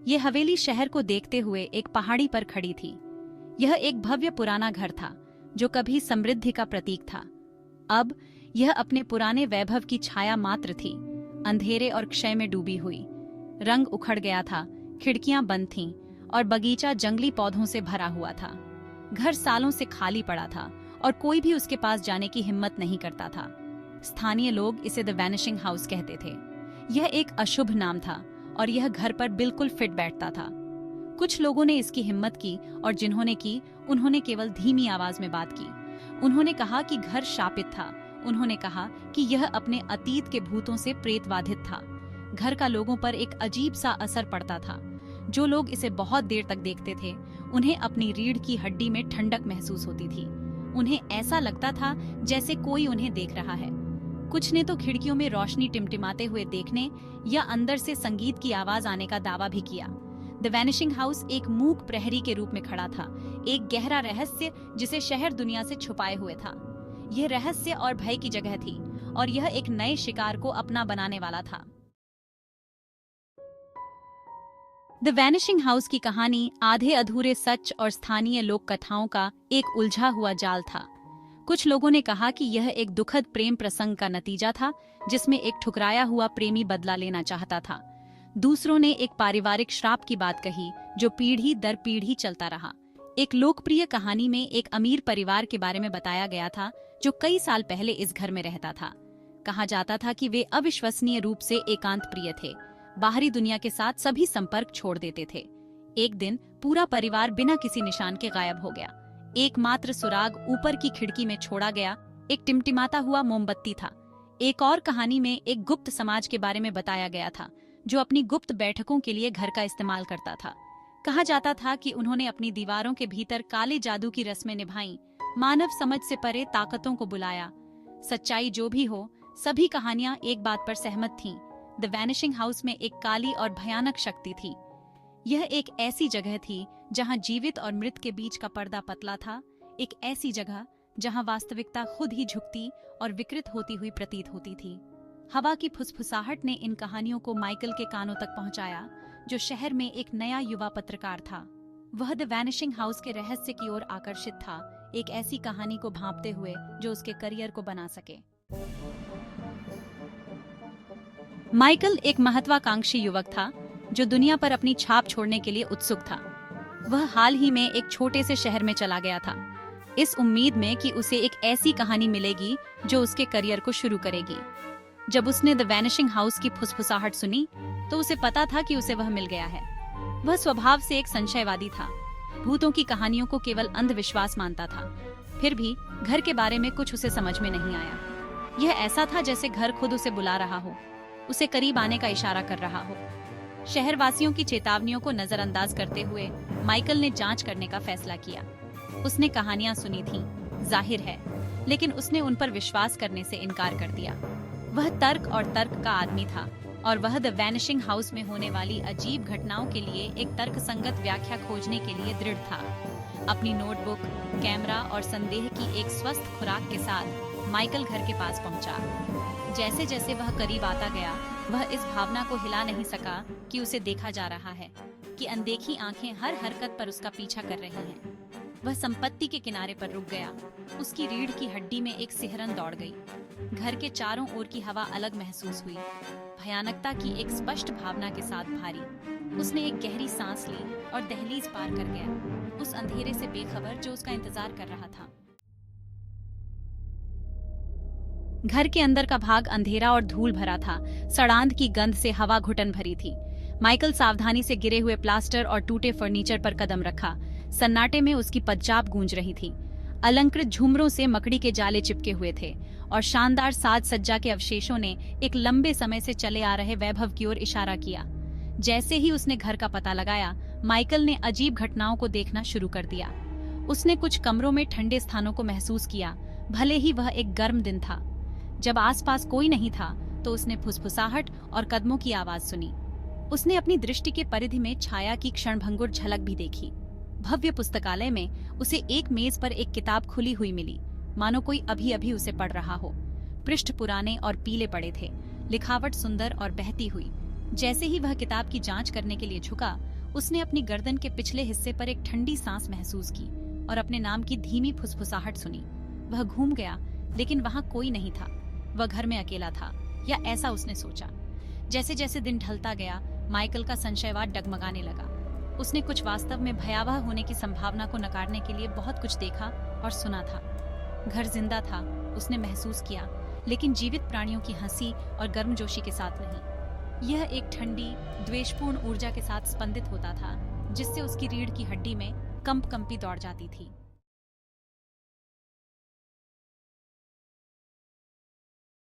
ये हवेली शहर को देखते हुए एक पहाड़ी पर खड़ी थी। यह एक भव्य पुराना घर था जो कभी समृद्धि का प्रतीक था। अब यह अपने पुराने वैभव की छाया मात्र थी, अंधेरे और क्षय में डूबी हुई। रंग उखड़ गया था, खिड़कियां बंद थीं और बगीचा जंगली पौधों से भरा हुआ था। घर सालों से खाली पड़ा था और कोई भी उसके पास जाने की हिम्मत नहीं करता था। स्थानीय लोग इसे द वैनिशिंग हाउस कहते थे। यह एक अशुभ नाम था और यह घर पर बिल्कुल फिट बैठता था। कुछ लोगों ने इसकी हिम्मत की और जिन्होंने की, उन्होंने केवल धीमी आवाज में बात की। उन्होंने कहा कि घर शापित था। उन्होंने कहा कि यह अपने अतीत के भूतों से प्रेतबाधित था। घर का लोगों पर एक अजीब सा असर पड़ता था। जो लोग इसे बहुत देर तक देखते थे, उन्हें अपनी रीढ़ की हड्डी में ठंडक महसूस होती थी। उन्हें ऐसा लगता था जैसे कोई उन्हें देख रहा है। कुछ ने तो खिड़कियों में रोशनी टिमटिमाते हुए देखने या अंदर से संगीत की आवाज आने का दावा भी किया। द वैनिशिंग हाउस एक मूक प्रहरी के रूप में खड़ा था, एक गहरा रहस्य जिसे शहर दुनिया से छुपाए हुए था। यह रहस्य और भय की जगह थी और यह एक नए शिकार को अपना बनाने वाला था। द वैनिशिंग हाउस की कहानी आधे अधूरे सच और स्थानीय लोक कथाओं का एक उलझा हुआ जाल था। कुछ लोगों ने कहा कि यह एक दुखद प्रेम प्रसंग का नतीजा था जिसमें एक ठुकराया हुआ प्रेमी बदला लेना चाहता था। दूसरों ने एक पारिवारिक श्राप की बात कही जो पीढ़ी दर पीढ़ी चलता रहा। एक लोकप्रिय कहानी में एक अमीर परिवार के बारे में बताया गया था जो कई साल पहले इस घर में रहता था। कहा जाता था कि वे अविश्वसनीय रूप से एकांत प्रिय थे, बाहरी दुनिया के साथ सभी संपर्क छोड़ देते थे। एक दिन पूरा परिवार बिना किसी निशान के गायब हो गया। एकमात्र सुराग ऊपर की खिड़की में छोड़ा गया, एक टिमटिमाता हुआ मोमबत्ती था। एक और कहानी में एक गुप्त समाज के बारे में बताया गया था जो अपनी गुप्त बैठकों के लिए घर का इस्तेमाल करता था। कहा जाता था कि उन्होंने अपनी दीवारों के भीतर काले जादू की रस्में निभाई, मानव समझ से परे ताकतों को बुलाया। सच्चाई जो भी हो, सभी कहानियां एक बात पर सहमत थीं। द वैनिशिंग हाउस में एक काली और भयानक शक्ति थी। यह एक ऐसी जगह थी जहां जीवित और मृत के बीच का पर्दा पतला था, एक ऐसी जगह जहां वास्तविकता खुद ही झुकती और विकृत होती हुई प्रतीत होती थी। हवा की फुसफुसाहट ने इन कहानियों को माइकल के कानों तक पहुंचाया, जो शहर में एक नया युवा पत्रकार था। वह द वैनिशिंग हाउस के रहस्य की ओर आकर्षित था, एक ऐसी कहानी को भांपते हुए जो उसके करियर को बना सके। माइकल एक महत्वाकांक्षी युवक था जो दुनिया पर अपनी छाप छोड़ने के लिए उत्सुक था। वह हाल ही में एक छोटे से शहर में चला गया था, इस उम्मीद में कि उसे एक ऐसी कहानी मिलेगी जो उसके करियर को शुरू करेगी। जब उसने द वैनिशिंग हाउस की फुसफुसाहट सुनी तो उसे पता था कि उसे वह मिल गया है। वह स्वभाव से एक संशयवादी था, भूतों की कहानियों को केवल अंधविश्वास मानता था। फिर भी घर के बारे में कुछ उसे समझ में नहीं आया। यह ऐसा था जैसे घर खुद उसे बुला रहा हो, उसे करीब आने का इशारा कर रहा हो। शहरवासियों की चेतावनियों को नजरअंदाज करते हुए माइकल ने जांच करने का फैसला किया। उसने कहानियां सुनी थीं, जाहिर है, लेकिन उसने उन पर विश्वास करने से इनकार कर दिया। वह तर्क और तर्क का आदमी था और वह द वैनिशिंग हाउस में होने वाली अजीब घटनाओं के लिए एक तर्कसंगत व्याख्या खोजने के लिए दृढ़ था। अपनी नोटबुक, कैमरा और संदेह की एक स्वस्थ खुराक के साथ माइकल घर के पास पहुंचा। जैसे जैसे वह करीब आता गया, वह इस भावना को हिला नहीं सका कि उसे देखा जा रहा है, कि अनदेखी आंखें हर हरकत पर उसका पीछा कर रही हैं। वह संपत्ति के किनारे पर रुक गया। उसकी रीढ़ की हड्डी में एक सिहरन दौड़ गई। घर के चारों ओर की हवा अलग महसूस हुई, भयानकता की एक स्पष्ट भावना के साथ भारी। उसने एक गहरी सांस ली और दहलीज पार कर गया, उस अंधेरे से बेखबर जो उसका इंतजार कर रहा था। घर के अंदर का भाग अंधेरा और धूल भरा था, सड़ांध की गंध से हवा घुटन भरी थी। माइकल सावधानी से गिरे हुए प्लास्टर और टूटे फर्नीचर पर कदम रखा। सन्नाटे में उसकी पदचाप गूंज रही थी। अलंकृत झुमरों से मकड़ी के जाले चिपके हुए थे और शानदार साज सज्जा के अवशेषों ने एक लंबे समय से चले आ रहे वैभव की ओर इशारा किया। जैसे ही उसने घर का पता लगाया, माइकल ने अजीब घटनाओं को देखना शुरू कर दिया। उसने कुछ कमरों में ठंडे स्थानों को महसूस किया, भले ही वह एक गर्म दिन था। जब आसपास कोई नहीं था तो उसने फुसफुसाहट और कदमों की आवाज सुनी। उसने अपनी दृष्टि के परिधि में छाया की क्षणभंगुर झलक भी देखी। भव्य पुस्तकालय में उसे एक मेज पर एक किताब खुली हुई मिली, मानो कोई अभी अभी उसे पढ़ रहा हो। पृष्ठ पुराने और पीले पड़े थे, लिखावट सुंदर और बहती हुई। जैसे ही वह किताब की जांच करने के लिए झुका, उसने अपनी गर्दन के पिछले हिस्से पर एक ठंडी सांस महसूस की और अपने नाम की धीमी फुसफुसाहट सुनी। वह घूम गया, लेकिन वहां कोई नहीं था। वह घर में अकेला था, या ऐसा उसने सोचा। जैसे जैसे दिन ढलता गया, माइकल का संशयवाद डगमगाने लगा। उसने कुछ वास्तव में भयावह होने की संभावना को नकारने के लिए बहुत कुछ देखा और सुना था। घर जिंदा था, उसने महसूस किया, लेकिन जीवित प्राणियों की हंसी और गर्मजोशी के साथ नहीं। यह एक ठंडी, द्वेषपूर्ण ऊर्जा के साथ स्पंदित होता था, जिससे उसकी रीढ़ की हड्डी में कंपी दौड़ जाती थी।